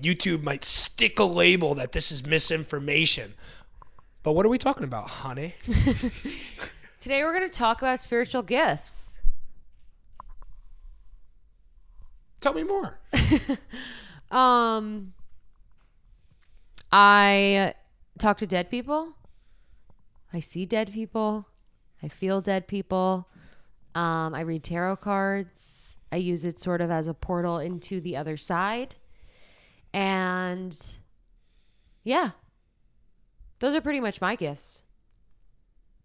YouTube might stick a label that this is misinformation. But what are we talking about, honey? Today we're going to talk about spiritual gifts. Tell me more. I talk to dead people. I see dead people. I feel dead people. I read tarot cards. I use it sort of as a portal into the other side. And yeah, those are pretty much my gifts.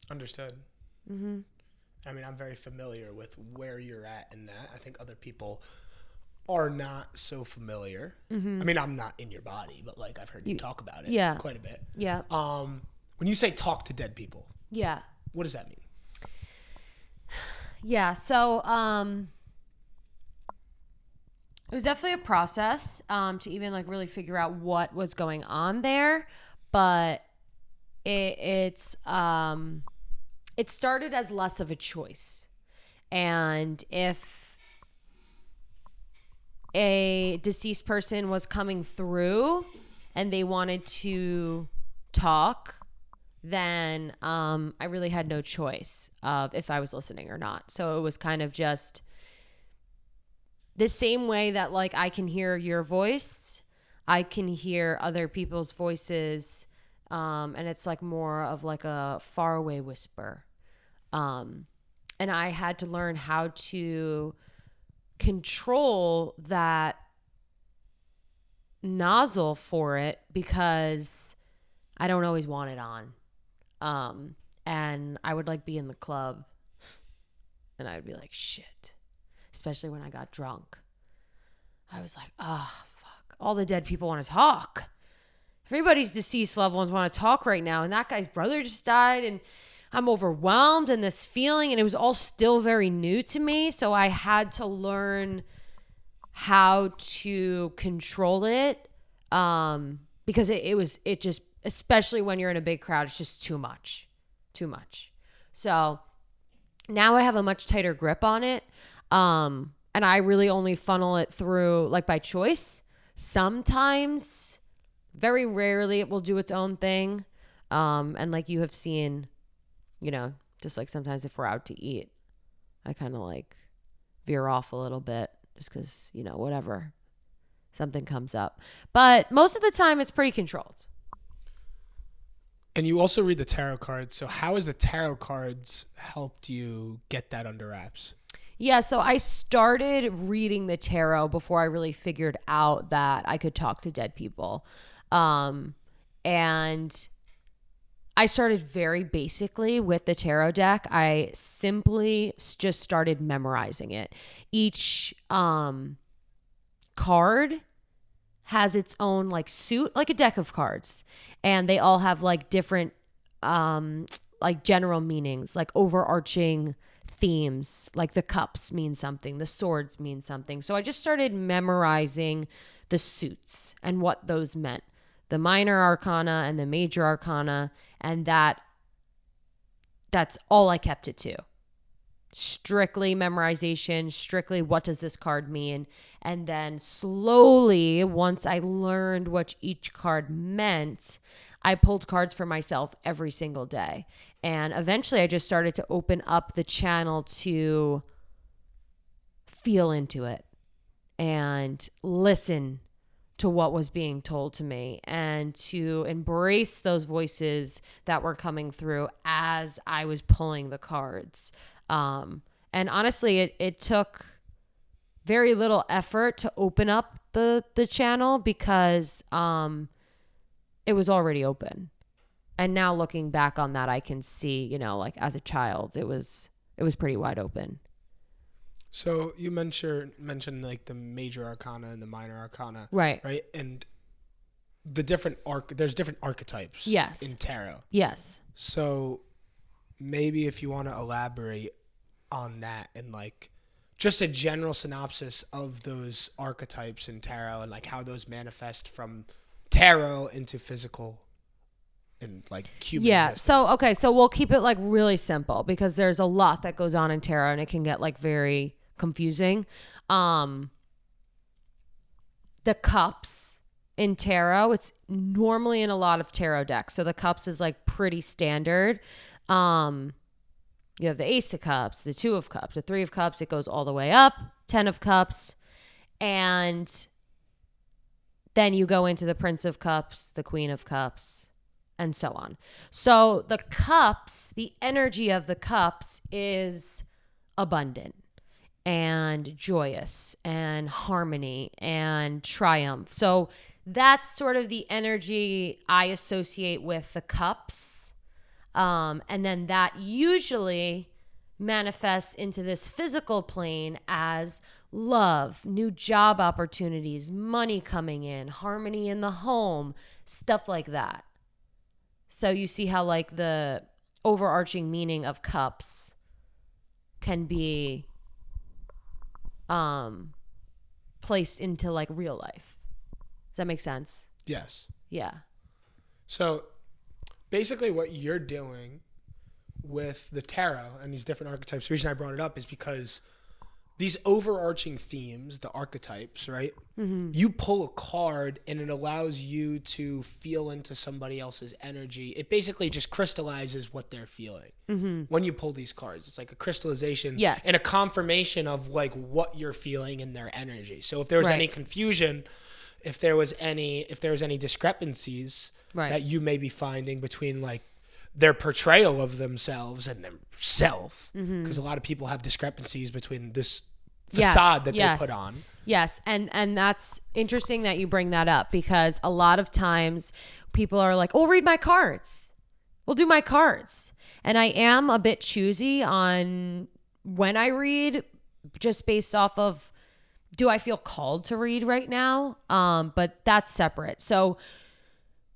Understood. Mm-hmm. I mean, I'm very familiar with where you're at in that. I think other people are not so familiar. Mm-hmm. I mean, I'm not in your body, but like I've heard you talk about it quite a bit. Yeah. When you say talk to dead people, yeah, what does that mean? Yeah. So, it was definitely a process to even like really figure out what was going on there, but it started as less of a choice. And if a deceased person was coming through and they wanted to talk, then I really had no choice of if I was listening or not. So it was kind of just the same way that like I can hear your voice, I can hear other people's voices, and it's like more of like a faraway whisper. And I had to learn how to control that nozzle for it because I don't always want it on. And I would like be in the club and I would be like, shit, especially when I got drunk. I was like, oh, fuck. All the dead people want to talk. Everybody's deceased loved ones want to talk right now. And that guy's brother just died and I'm overwhelmed in this feeling, and it was all still very new to me. So I had to learn how to control it, because it just, especially when you're in a big crowd, it's just too much. So now I have a much tighter grip on it. And I really only funnel it through like by choice. Sometimes, very rarely, it will do its own thing. And like you have seen, you know, just like sometimes if we're out to eat, I kind of like veer off a little bit just because, you know, whatever, something comes up. But most of the time it's pretty controlled. And you also read the tarot cards. So how has the tarot cards helped you get that under wraps? Yeah, so I started reading the tarot before I really figured out that I could talk to dead people. And I started very basically with the tarot deck. I simply just started memorizing it. Each card has its own like suit, like a deck of cards. And they all have like different like general meanings, like overarching themes. Like the cups mean something, the swords mean something. So I just started memorizing the suits and what those meant. The minor arcana and the major arcana, and that's all I kept it to. Strictly memorization, strictly what does this card mean? And then slowly, once I learned what each card meant, I pulled cards for myself every single day. And eventually I just started to open up the channel to feel into it and listen to what was being told to me and to embrace those voices that were coming through as I was pulling the cards. And honestly, it took very little effort to open up the channel because it was already open. And now looking back on that, I can see, you know, like as a child, it was pretty wide open. So you mentioned like the major arcana and the minor arcana, right? And the different there's different archetypes, yes, in tarot, yes. So maybe if you want to elaborate on that and like just a general synopsis of those archetypes in tarot and like how those manifest from tarot into physical and like human existence. So we'll keep it like really simple because there's a lot that goes on in tarot and it can get like very confusing. The cups in tarot. It's normally in a lot of tarot decks. So the cups is like pretty standard. You have the Ace of Cups, the Two of Cups, the Three of Cups. It goes all the way up, 10 of Cups. And then you go into the Prince of Cups, the Queen of Cups, and so on. So the cups, the energy of the cups is abundant and joyous and harmony and triumph. So that's sort of the energy I associate with the cups. And then that usually manifests into this physical plane as love, new job opportunities, money coming in, harmony in the home, stuff like that. So you see how like the overarching meaning of cups can be placed into like real life. Does that make sense? Yes. Yeah. So basically what you're doing with the tarot and these different archetypes, the reason I brought it up is because these overarching themes, the archetypes, right? Mm-hmm. You pull a card and it allows you to feel into somebody else's energy. It basically just crystallizes what they're feeling. Mm-hmm. When you pull these cards, it's like a crystallization and a confirmation of like what you're feeling in their energy. So if there was any confusion, if there was any discrepancies that you may be finding between like their portrayal of themselves and themselves, because a lot of people have discrepancies between this facade that they put on. Yes, and that's interesting that you bring that up, because a lot of times people are like, "Oh, read my cards. We'll do my cards." And I am a bit choosy on when I read, just based off of, do I feel called to read right now? But that's separate. So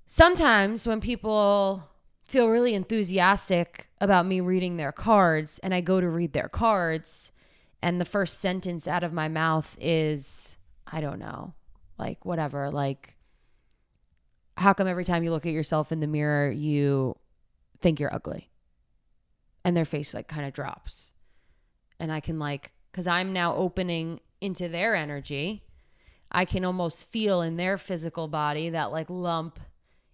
sometimes when people feel really enthusiastic about me reading their cards and I go to read their cards and the first sentence out of my mouth is, I don't know, like whatever, like, how come every time you look at yourself in the mirror, you think you're ugly? And their face like kind of drops. And I can like, because I'm now opening into their energy, I can almost feel in their physical body that like lump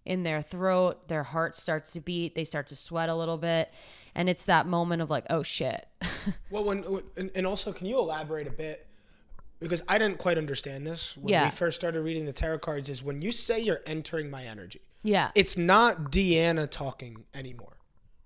in their throat, their heart starts to beat, they start to sweat a little bit. And it's that moment of like, oh shit. Well, and also, can you elaborate a bit? Because I didn't quite understand this when we first started reading the tarot cards, is when you say you're entering my energy. Yeah. It's not Deanna talking anymore.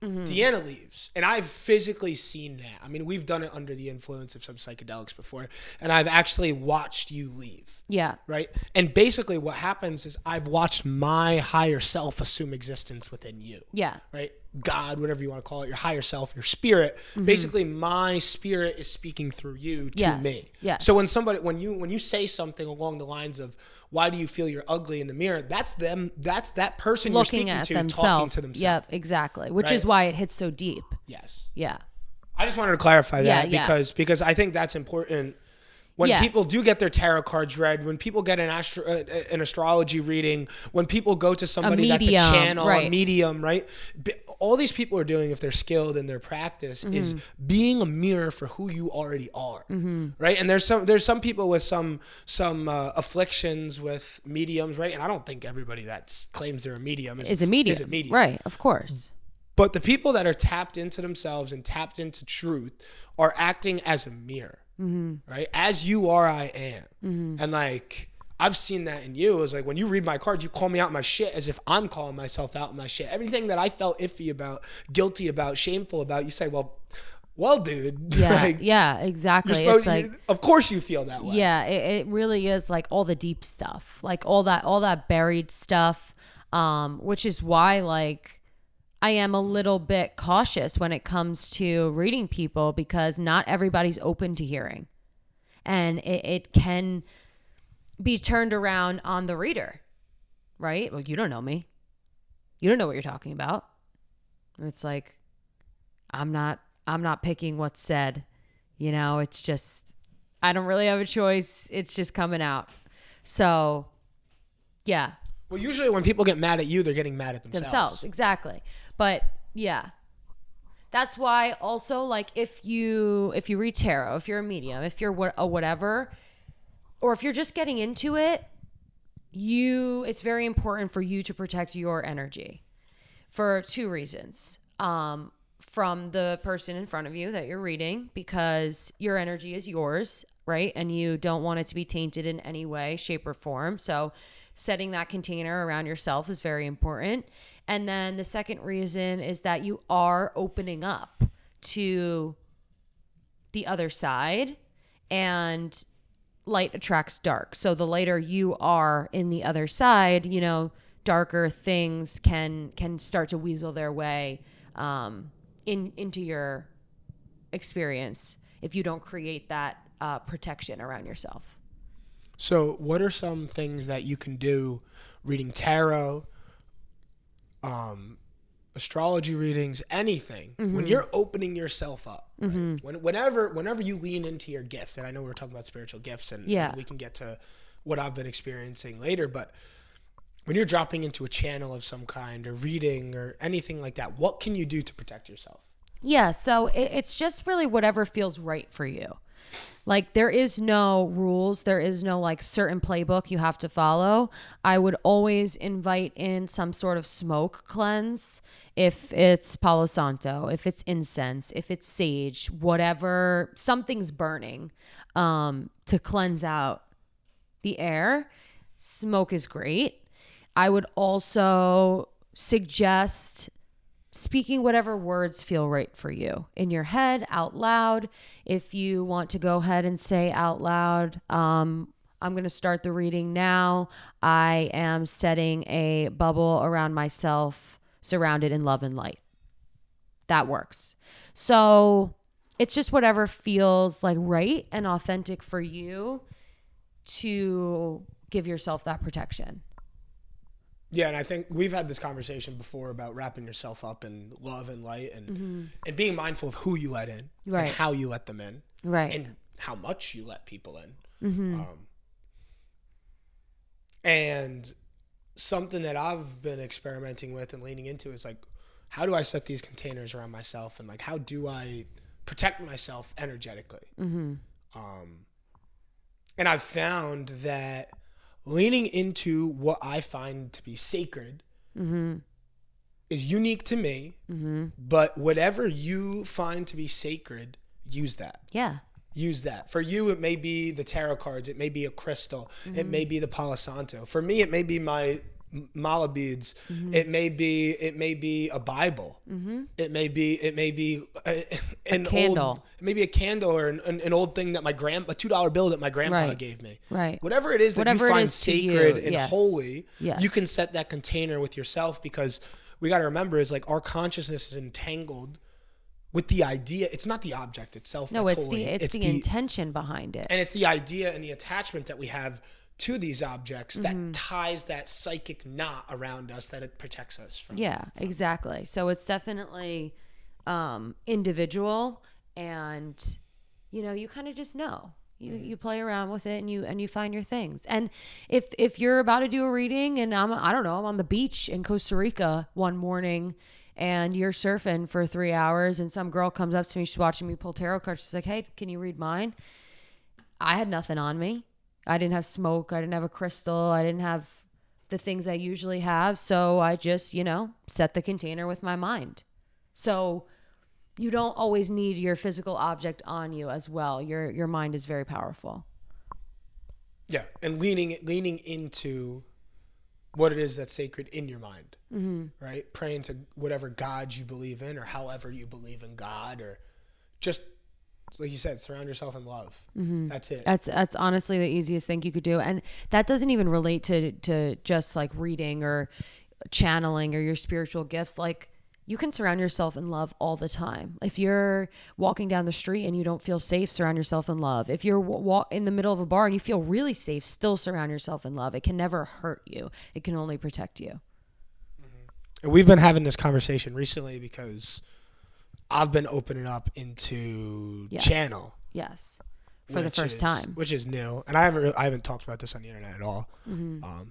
Mm-hmm. Deanna leaves. And I've physically seen that. I mean, we've done it under the influence of some psychedelics before. And I've actually watched you leave. Yeah. Right? And basically what happens is I've watched my higher self assume existence within you. Yeah. Right? God, whatever you want to call it, your higher self, your spirit. Mm-hmm. Basically, my spirit is speaking through you to me. Yeah. So when you say something along the lines of, why do you feel you're ugly in the mirror? That's them. That's that person looking you're speaking to, talking to themselves. Yep, exactly. Which is why it hits so deep. Yes. Yeah. I just wanted to clarify that because I think that's important. When people do get their tarot cards read, when people get an astrology reading, when people go to somebody that's a channel, a medium, right? All these people are doing, if they're skilled in their practice, is being a mirror for who you already are, right? And there's some people with some afflictions with mediums, right? And I don't think everybody that claims they're a medium is a medium, right? Of course. But the people that are tapped into themselves and tapped into truth are acting as a mirror. Mm-hmm. Right? As you are, I am. Mm-hmm. And like, I've seen that in you. It's like when you read my cards, you call me out my shit as if I'm calling myself out my shit. Everything that I felt iffy about, guilty about, shameful about, you say, well, dude. Yeah, like, yeah, exactly. It's like, of course you feel that way. Yeah, it really is like all the deep stuff, like all that buried stuff, which is why like I am a little bit cautious when it comes to reading people, because not everybody's open to hearing. And it can be turned around on the reader, right? Well, you don't know me. You don't know what you're talking about. And it's like, I'm not picking what's said. You know, it's just, I don't really have a choice. It's just coming out. So, yeah. Well, usually when people get mad at you, they're getting mad at themselves. Exactly. But yeah, that's why also, like, if you read tarot, if you're a medium, if you're a whatever, or if you're just getting into it, it's very important for you to protect your energy for two reasons. From the person in front of you that you're reading, because your energy is yours, right? And you don't want it to be tainted in any way, shape, or form. So setting that container around yourself is very important. And then the second reason is that you are opening up to the other side, and light attracts dark. So the lighter you are in the other side, you know, darker things can start to weasel their way into your experience if you don't create that protection around yourself. So what are some things that you can do reading tarot, astrology readings, anything, when you're opening yourself up, right? Whenever you lean into your gift, and I know we're talking about spiritual gifts, and we can get to what I've been experiencing later, but when you're dropping into a channel of some kind or reading or anything like that, what can you do to protect yourself? Yeah, so it's just really whatever feels right for you. Like, there is no rules. There is no like certain playbook you have to follow. I would always invite in some sort of smoke cleanse. If it's Palo Santo, if it's incense, if it's sage, whatever, something's burning to cleanse out the air. Smoke is great. I would also suggest speaking whatever words feel right for you in your head, out loud. If you want to go ahead and say out loud, I'm going to start the reading now. I am setting a bubble around myself, surrounded in love and light. That works. So it's just whatever feels like right and authentic for you to give yourself that protection. Yeah, and I think we've had this conversation before about wrapping yourself up in love and light, and being mindful of who you let in, and how you let them in, and how much you let people in. And something that I've been experimenting with and leaning into is like, how do I set these containers around myself, and like, how do I protect myself energetically? And I've found that leaning into what I find to be sacred is unique to me, but whatever you find to be sacred, use that. Yeah. Use that. For you, it may be the tarot cards. It may be a crystal. It may be the Palo Santo. For me, it may be my mala beads. It may be a Bible. It may be an candle. It may be a candle or an old thing that a $2 bill that my grandpa gave me. Right. Whatever it is that you find sacred and holy, Yes. you can set that container with yourself, because we got to remember is like our consciousness is entangled with the idea. It's not the object itself. No, that's it's holy. it's the intention behind it. And it's the idea and the attachment that we have to these objects that ties that psychic knot around us, that it protects us from. Yeah, exactly. So it's definitely individual, and you kind of just know. You play around with it, and you find your things. And if you're about to do a reading, and I'm on the beach in Costa Rica one morning, and you're surfing for 3 hours, and some girl comes up to me, she's watching me pull tarot cards. She's like, "Hey, can you read mine?" I had nothing on me. I didn't have smoke. I didn't have a crystal. I didn't have the things I usually have. So I just, set the container with my mind. So you don't always need your physical object on you as well. Your mind is very powerful. Yeah, and leaning into what it is that's sacred in your mind, right? Praying to whatever God you believe in, or however you believe in God, or just like you said, surround yourself in love. That's it. That's honestly the easiest thing you could do, and that doesn't even relate to just like reading or channeling or your spiritual gifts. Like, you can surround yourself in love all the time. If you're walking down the street and you don't feel safe, surround yourself in love. If you're in the middle of a bar and you feel really safe, still surround yourself in love. It can never hurt you. It can only protect you. And we've been having this conversation recently because I've been opening up into channel. Yes. For the first time. Which is new. And I haven't talked about this on the internet at all.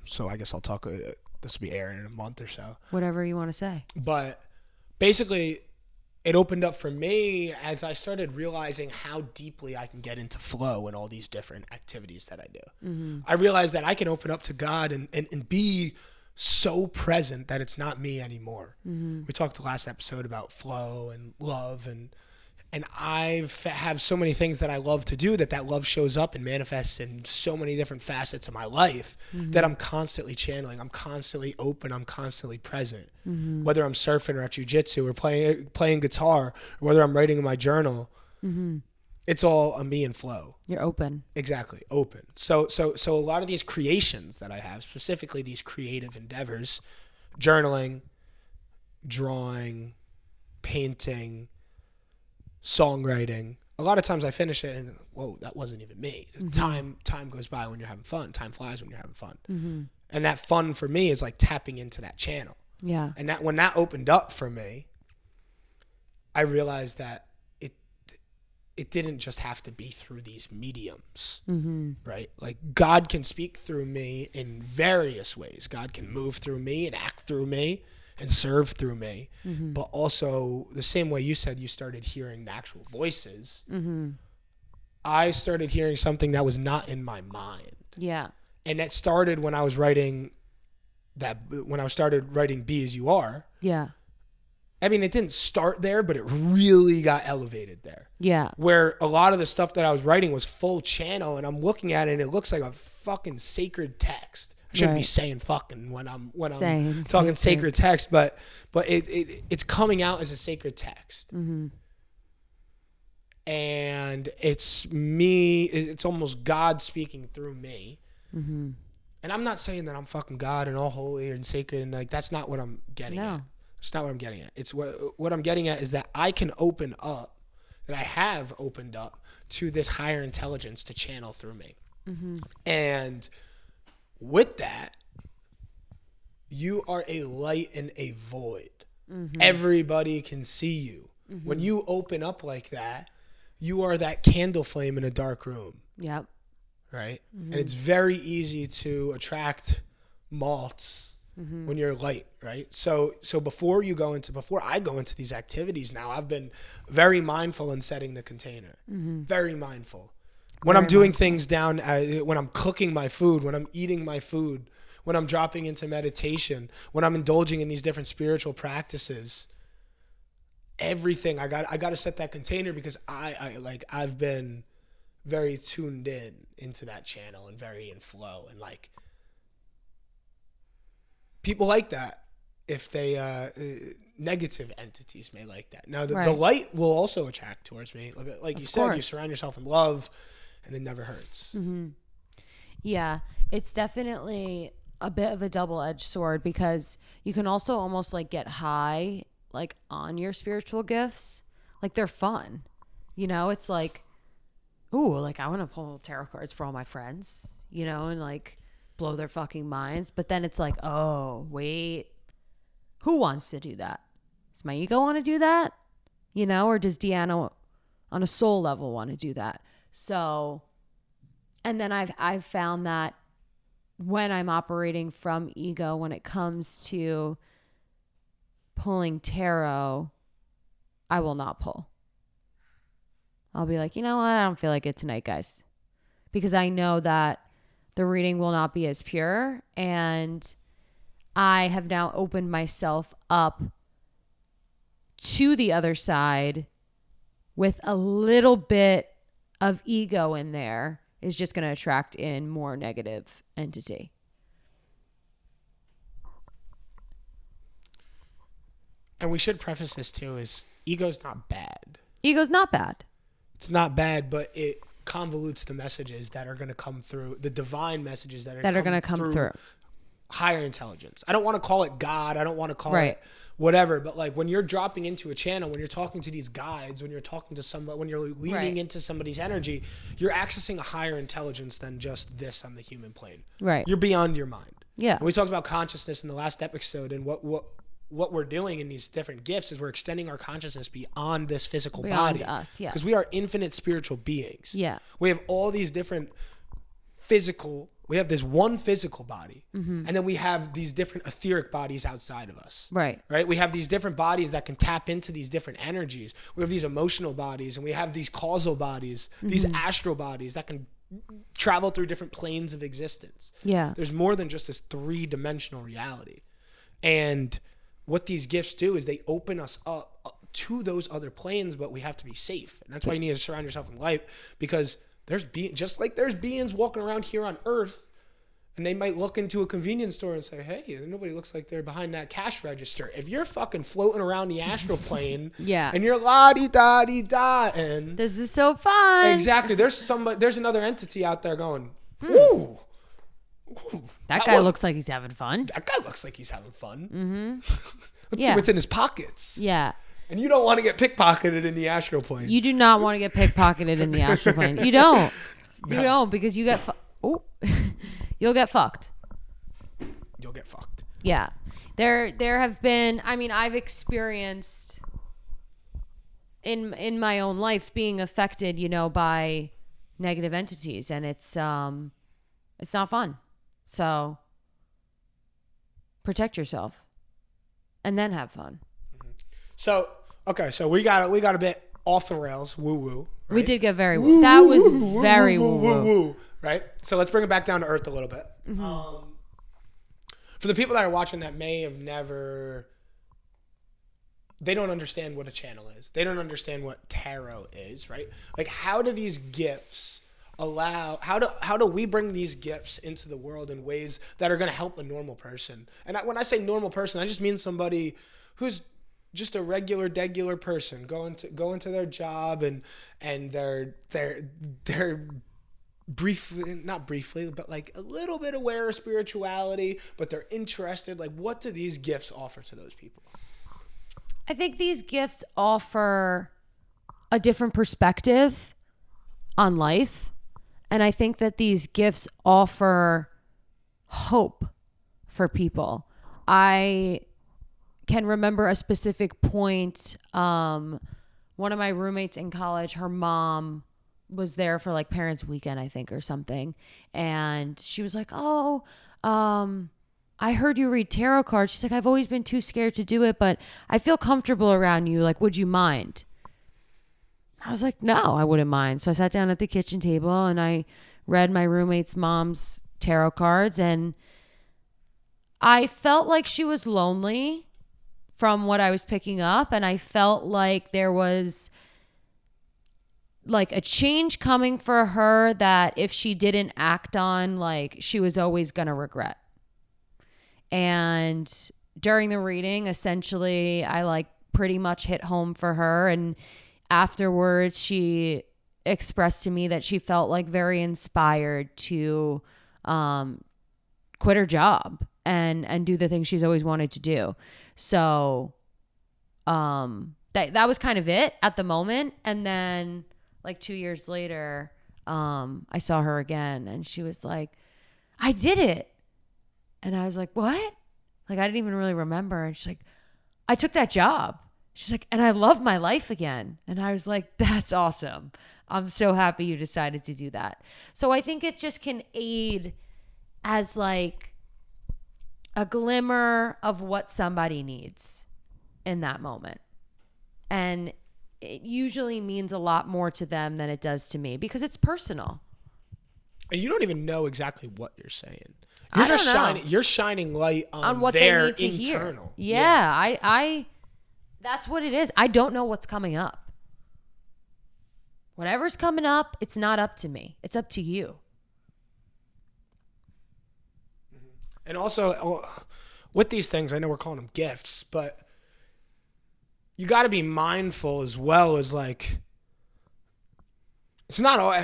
So I guess I'll talk, this will be airing in a month or so. Whatever you want to say. But basically, it opened up for me as I started realizing how deeply I can get into flow in all these different activities that I do. I realized that I can open up to God and be so present that it's not me anymore. We talked the last episode about flow and love, and I have so many things that I love to do that love shows up and manifests in so many different facets of my life that I'm constantly channeling. I'm constantly open. I'm constantly present. Whether I'm surfing or at jiu-jitsu or playing guitar, or whether I'm writing in my journal, it's all a me in flow. You're open. Exactly, open. So a lot of these creations that I have, specifically these creative endeavors, journaling, drawing, painting, songwriting, a lot of times I finish it and, whoa, that wasn't even me. Time goes by when you're having fun. Time flies when you're having fun. And that fun for me is like tapping into that channel. Yeah. And that when that opened up for me, I realized that it didn't just have to be through these mediums, right? Like God can speak through me in various ways. God can move through me and act through me and serve through me. But also the same way you said you started hearing the actual voices, I started hearing something that was not in my mind. Yeah. And that started when I started writing Be As You Are. Yeah. I mean, it didn't start there, but it really got elevated there. Yeah. Where a lot of the stuff that I was writing was full channel, and I'm looking at it and it looks like a fucking sacred text. I shouldn't be saying fucking when I'm talking sacred text, but it's coming out as a sacred text. And it's me, it's almost God speaking through me. And I'm not saying that I'm fucking God and all holy and sacred, and like that's not what I'm getting at. It's not what I'm getting at. It's what I'm getting at is that I can open up, that I have opened up to this higher intelligence to channel through me. And with that, you are a light in a void. Everybody can see you. When you open up like that, you are that candle flame in a dark room. Yep. Right? And it's very easy to attract moths when you're light, right? So before I go into these activities now, I've been very mindful in setting the container. Very mindful. When I'm doing things down, when I'm cooking my food, when I'm eating my food, when I'm dropping into meditation, when I'm indulging in these different spiritual practices, everything I got to set that container because I've been very tuned into that channel and very in flow, and like people like that. If they negative entities may like that. Now the light will also attract towards me. Like you said, you surround yourself in love and it never hurts. Yeah, it's definitely a bit of a double-edged sword because you can also almost like get high like on your spiritual gifts. Like they're fun. You know, it's like, ooh, like I want to pull tarot cards for all my friends, you know, and like blow their fucking minds. But then it's like, oh, wait, who wants to do that? Does my ego want to do that? You know, or does Deanna on a soul level want to do that? So, and then I've found that when I'm operating from ego, when it comes to pulling tarot, I will not pull. I'll be like, you know what? I don't feel like it tonight, guys. Because I know that the reading will not be as pure. And I have now opened myself up to the other side with a little bit of ego in there is just going to attract in more negative entity. And we should preface this too is ego's not bad. Ego's not bad. It's not bad, but it convolutes the messages that are going to come through, the divine messages that are going to come through higher intelligence. I don't want to call it God. I don't want to call it whatever, but like when you're dropping into a channel, when you're talking to these guides, when you're talking to somebody, when you're leaning into somebody's energy, you're accessing a higher intelligence than just this on the human plane. Right. You're beyond your mind. Yeah. And we talked about consciousness in the last episode, and what we're doing in these different gifts is we're extending our consciousness beyond this physical body. Us, yes. Because we are infinite spiritual beings. Yeah. We have all these different physical We have this one physical body, and then we have these different etheric bodies outside of us. Right. Right? We have these different bodies that can tap into these different energies. We have these emotional bodies, and we have these causal bodies, these astral bodies that can travel through different planes of existence. Yeah. There's more than just this 3-dimensional reality. And what these gifts do is they open us up to those other planes, but we have to be safe. And that's why you need to surround yourself in light, because just like there's beings walking around here on Earth, and they might look into a convenience store and say, hey, nobody looks like they're behind that cash register. If you're fucking floating around the astral plane Yeah. and you're la-di-da-di-da, and This is so fun. exactly, there's another entity out there going, ooh, That guy looks like he's having fun. that guy looks like he's having fun. Let's see Yeah. what's in his pockets. Yeah. And you don't want to get pickpocketed in the astral plane. You do not want to get pickpocketed in the astral plane. You don't. You don't, because you get you'll get fucked. You'll get fucked. Yeah. There have been, I mean, I've experienced in my own life being affected, by negative entities, and it's not fun. So protect yourself and then have fun. So, okay, so we got a bit off the rails, woo-woo. Right? We did get very woo. That was very woo-woo. Right? So let's bring it back down to earth a little bit. For the people that are watching that may have never, they don't understand what a channel is. They don't understand what tarot is, right? Like, how do these gifts how do we bring these gifts into the world in ways that are going to help a normal person? And when I say normal person, I just mean somebody who's just a degular person going to their job and they're not briefly, but like a little bit aware of spirituality, but they're interested. Like, what do these gifts offer to those people? I think these gifts offer a different perspective on life. And I think that these gifts offer hope for people. I can remember a specific point. One of my roommates in college, her mom was there for like parents' weekend, I think, or something. And she was like, I heard you read tarot cards. She's like, I've always been too scared to do it, but I feel comfortable around you. Like, would you mind? I was like, no, I wouldn't mind. So I sat down at the kitchen table and I read my roommate's mom's tarot cards, and I felt like she was lonely from what I was picking up. And I felt like there was like a change coming for her that if she didn't act on, like she was always going to regret. And during the reading, essentially, I like pretty much hit home for her. And afterwards, she expressed to me that she felt like very inspired to quit her job and do the things she's always wanted to do. So that was kind of it at the moment. And then like 2 years later, I saw her again and she was like, I did it. And I was like, what? Like, I didn't even really remember. And she's like, I took that job. She's like, and I love my life again. And I was like, that's awesome. I'm so happy you decided to do that. So I think it just can aid as like a glimmer of what somebody needs in that moment. And it usually means a lot more to them than it does to me because it's personal. And you don't even know exactly what you're saying. You're shining light on what their they need to internal. hear. Yeah. I that's what it is. I don't know what's coming up. Whatever's coming up, it's not up to me. It's up to you. And also, with these things, I know we're calling them gifts, but you got to be mindful as well as like, it's not all,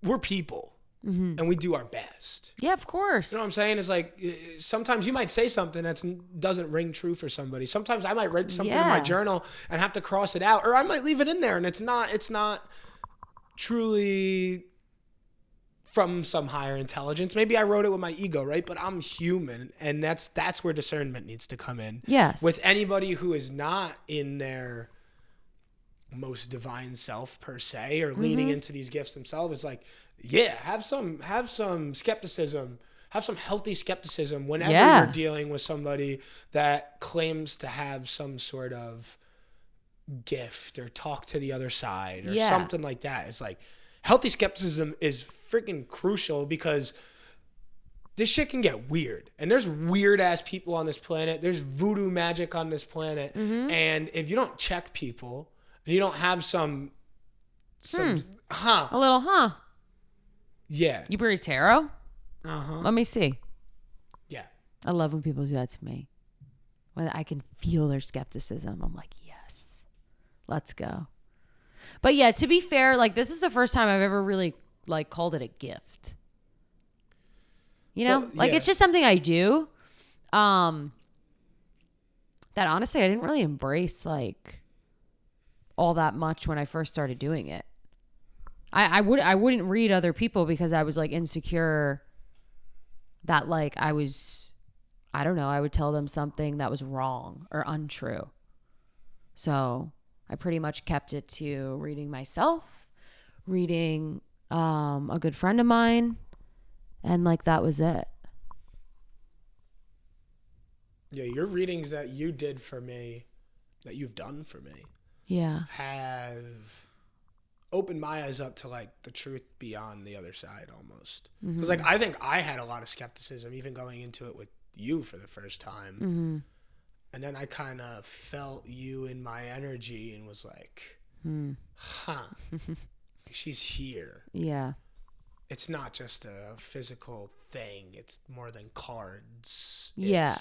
we're people. And we do our best. Yeah, of course. You know what I'm saying? It's like sometimes you might say something that doesn't ring true for somebody. Sometimes I might write something in my journal and have to cross it out, or I might leave it in there and it's not truly from some higher intelligence. Maybe I wrote it with my ego, right? But I'm human, and that's where discernment needs to come in. Yes. With anybody who is not in their most divine self per se, or leaning into these gifts themselves, it's like yeah, have some skepticism, have some healthy skepticism whenever Yeah. you're dealing with somebody that claims to have some sort of gift or talk to the other side or Yeah. something like that. It's like healthy skepticism is freaking crucial because this shit can get weird. And there's weird ass people on this planet. There's voodoo magic on this planet. Mm-hmm. And if you don't check people and you don't have some A little, huh? Yeah. You read tarot? Uh-huh. Let me see. Yeah. I love when people do that to me. When I can feel their skepticism. I'm like, yes, let's go. But yeah, to be fair, like this is the first time I've ever really like called it a gift. You know, Well, like yeah. it's just something I do. That honestly, I didn't really embrace like all that much when I first started doing it. I wouldn't read other people because I was like insecure that like I don't know, I would tell them something that was wrong or untrue. So I pretty much kept it to reading myself, reading a good friend of mine, and like that was it. Yeah, your readings that you did for me, that you've done for me, Yeah. have opened my eyes up to like the truth beyond the other side almost. Because like I think I had a lot of skepticism even going into it with you for the first time. Mm-hmm. And then I kind of felt you in my energy and was like, she's here. Yeah. It's not just a physical thing. It's more than cards. Yeah.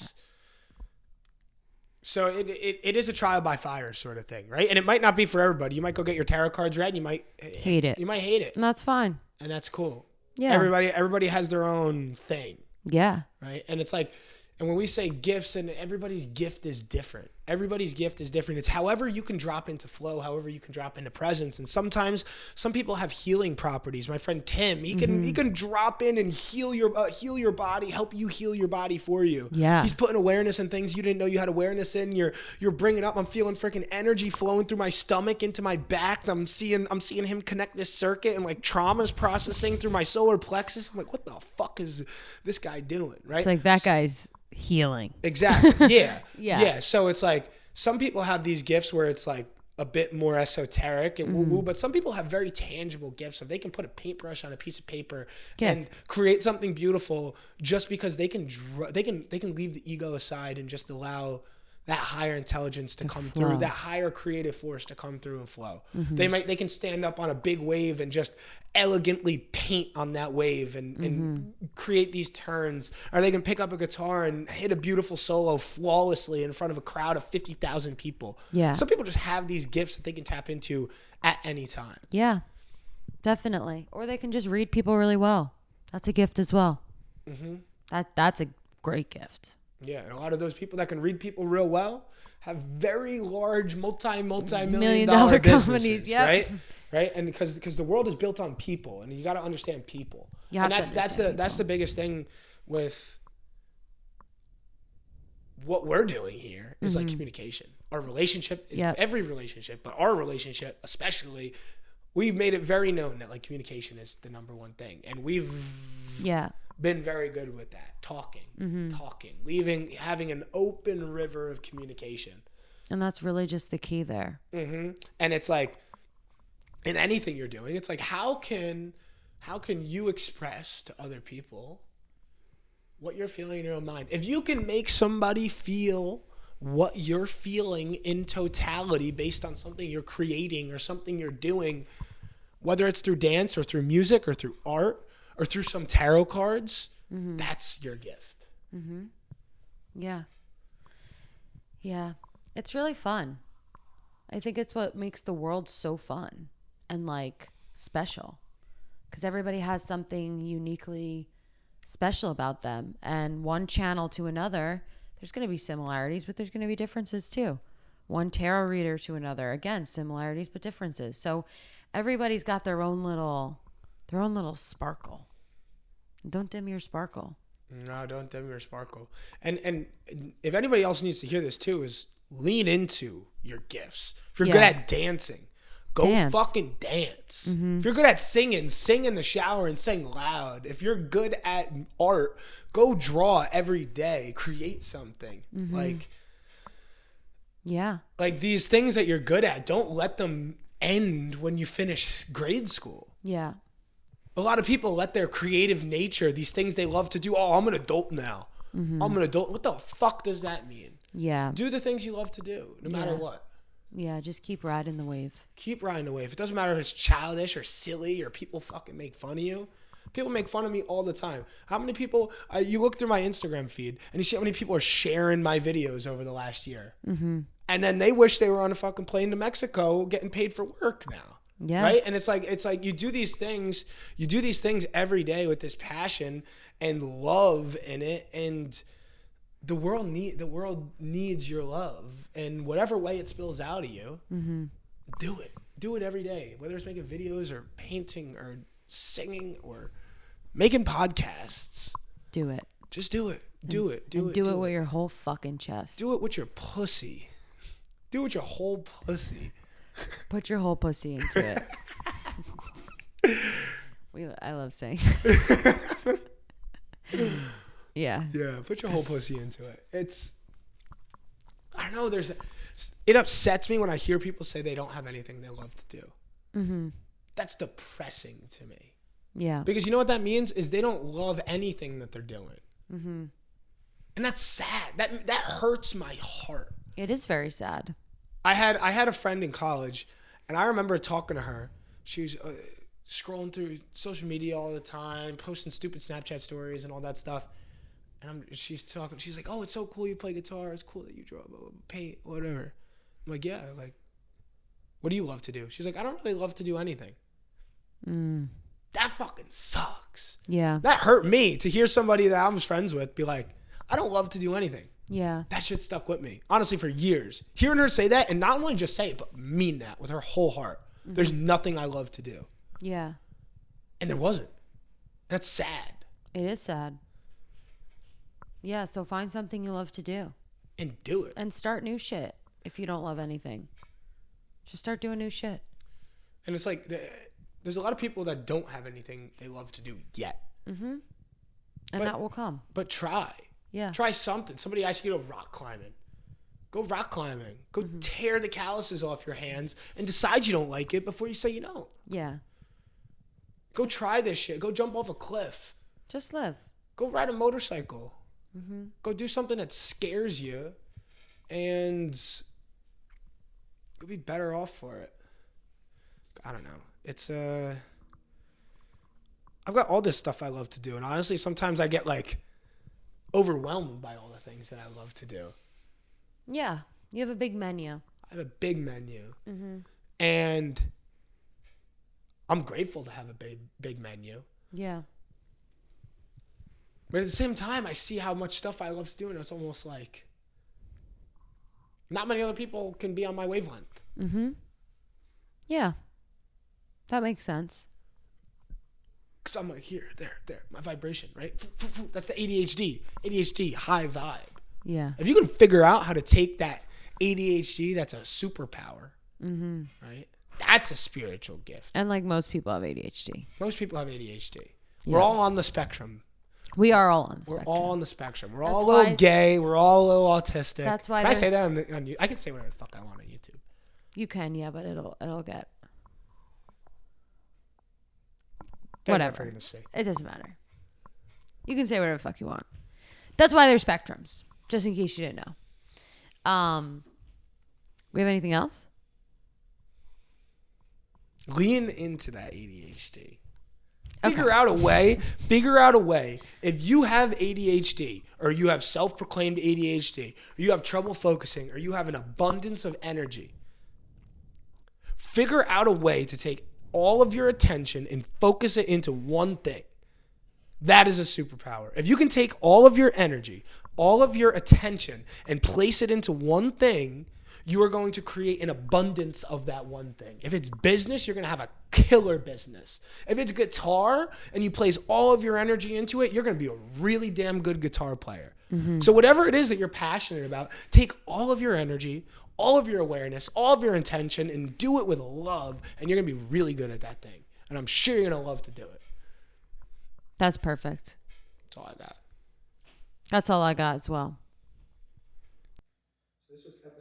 So it is a trial by fire sort of thing, right? And it might not be for everybody. You might go get your tarot cards read and you might Hate it. You might hate it. And that's fine. And that's cool. Yeah. Everybody has their own thing, Yeah. right? And it's like, and when we say gifts, and everybody's gift is different. Everybody's gift is different. It's however you can drop into flow, however you can drop into presence. And sometimes some people have healing properties. My friend Tim, he can drop in and heal your body, help you heal your body for you. Yeah. He's putting awareness in things you didn't know you had awareness in. You're bringing up. I'm feeling freaking energy flowing through my stomach into my back. I'm seeing him connect this circuit, and like trauma's processing through my solar plexus. I'm like, what the fuck is this guy doing? Right? It's like that guy's healing. Exactly. Yeah. Yeah. Yeah. So it's like some people have these gifts where it's like a bit more esoteric and woo-woo, but some people have very tangible gifts. If they can put a paintbrush on a piece of paper and Gift. create something beautiful, just because they can leave the ego aside and just allow that higher intelligence to come through, that higher creative force to come through and flow. They can stand up on a big wave and just elegantly paint on that wave and create these turns, or they can pick up a guitar and hit a beautiful solo flawlessly in front of a crowd of 50,000 people. Yeah. Some people just have these gifts that they can tap into at any time. Yeah. Definitely. Or they can just read people really well. That's a gift as well. That's a great gift. Yeah, and a lot of those people that can read people real well have very large multi-million Million-dollar businesses, companies, yep. right? And because the world is built on people, and you got to understand people. You have And to that's understand the biggest thing with what we're doing here is like communication. Our relationship is every relationship, but our relationship especially, we've made it very known that like communication is the number one thing, and we've been very good with that. Talking, having an open river of communication. And that's really just the key there. And it's like, in anything you're doing, it's like, how can you express to other people what you're feeling in your own mind? If you can make somebody feel what you're feeling in totality based on something you're creating or something you're doing, whether it's through dance or through music or through art or through some tarot cards, that's your gift. Yeah. Yeah. It's really fun. I think it's what makes the world so fun and like special, because everybody has something uniquely special about them, and one channel to another, there's going to be similarities, but there's going to be differences too. One tarot reader to another, again, similarities but differences. So everybody's got their own little sparkle. Don't dim your sparkle. No, don't dim your sparkle. And if anybody else needs to hear this too, is lean into your gifts. If you're good at dancing, Go Dance. fucking dance. If you're good at singing, sing in the shower and sing loud. If you're good at art, go draw every day. Create something. Yeah. Like these things that you're good at, don't let them end when you finish grade school. Yeah. A lot of people let their creative nature, these things they love to do, I'm an adult now. I'm an adult. What the fuck does that mean? Yeah. Do the things you love to do, no matter what. Yeah, just keep riding the wave. Keep riding the wave. It doesn't matter if it's childish or silly or people fucking make fun of you. People make fun of me all the time. How many people, you look through my Instagram feed and you see how many people are sharing my videos over the last year. And then they wish they were on a fucking plane to Mexico getting paid for work now. Yeah. Right? And it's like you do these things every day with this passion and love in it, and the world needs your love, and whatever way it spills out of you, do it every day, whether it's making videos or painting or singing or making podcasts. Do it. Just do it. Do it with your whole fucking chest. Do it with your pussy. Do it with your whole pussy. Put your whole pussy into it. I love saying. Yeah. Yeah, put your whole pussy into it. I don't know, it upsets me when I hear people say they don't have anything they love to do. That's depressing to me. Yeah. Because you know what that means is they don't love anything that they're doing. And that's sad. That hurts my heart. It is very sad. I had a friend in college, and I remember talking to her. She was scrolling through social media all the time, posting stupid Snapchat stories and all that stuff. And she's talking. She's like, "Oh, it's so cool you play guitar. It's cool that you draw, paint, whatever." I'm like, "Yeah, like, what do you love to do?" She's like, "I don't really love to do anything." That fucking sucks. Yeah. That hurt me to hear somebody that I was friends with be like, "I don't love to do anything." Yeah. That shit stuck with me, honestly, for years. Hearing her say that, and not only just say it, but mean that with her whole heart. There's nothing I love to do. Yeah. And there wasn't. That's sad. It is sad. Yeah, so find something you love to do. And do it. And start new shit if you don't love anything. Just start doing new shit. And it's like, there's a lot of people that don't have anything they love to do yet. And that will come. But try. Yeah. Try something. Somebody asks you to go rock climbing. Go rock climbing. Go tear the calluses off your hands and decide you don't like it before you say you don't. Yeah. Go try this shit. Go jump off a cliff. Just live. Go ride a motorcycle. Go do something that scares you, and you'll be better off for it. I don't know. It's I've got all this stuff I love to do, and honestly, sometimes I get like overwhelmed by all the things that I love to do. Yeah. You have a big menu. I have a big menu, and I'm grateful to have a big menu. Yeah. But at the same time, I see how much stuff I love to do, and it's almost like not many other people can be on my wavelength. Yeah. That makes sense. Because I'm like, here, there, my vibration, right? That's the ADHD, high vibe. Yeah. If you can figure out how to take that ADHD, that's a superpower, right? That's a spiritual gift. And like most people have ADHD. Most people have ADHD. Yeah. We're all on the spectrum. We are all on the We're spectrum. all on the spectrum. We're That's all a little why- gay. We're all a little autistic. That's why Can I say that there's- on I can say whatever the fuck I want on YouTube. You can, yeah, but it'll get They're whatever. never gonna see. It doesn't matter. You can say whatever the fuck you want. That's why there's spectrums, just in case you didn't know. We have anything else? Lean into that ADHD. Okay. Figure out a way. If you have ADHD, or you have self-proclaimed ADHD, or you have trouble focusing, or you have an abundance of energy, figure out a way to take all of your attention and focus it into one thing. That is a superpower. If you can take all of your energy, all of your attention, and place it into one thing, you are going to create an abundance of that one thing. If it's business, you're going to have a killer business. If it's guitar and you place all of your energy into it, you're going to be a really damn good guitar player. So whatever it is that you're passionate about, take all of your energy, all of your awareness, all of your intention, and do it with love, and you're going to be really good at that thing. And I'm sure you're going to love to do it. That's perfect. That's all I got. That's all I got as well.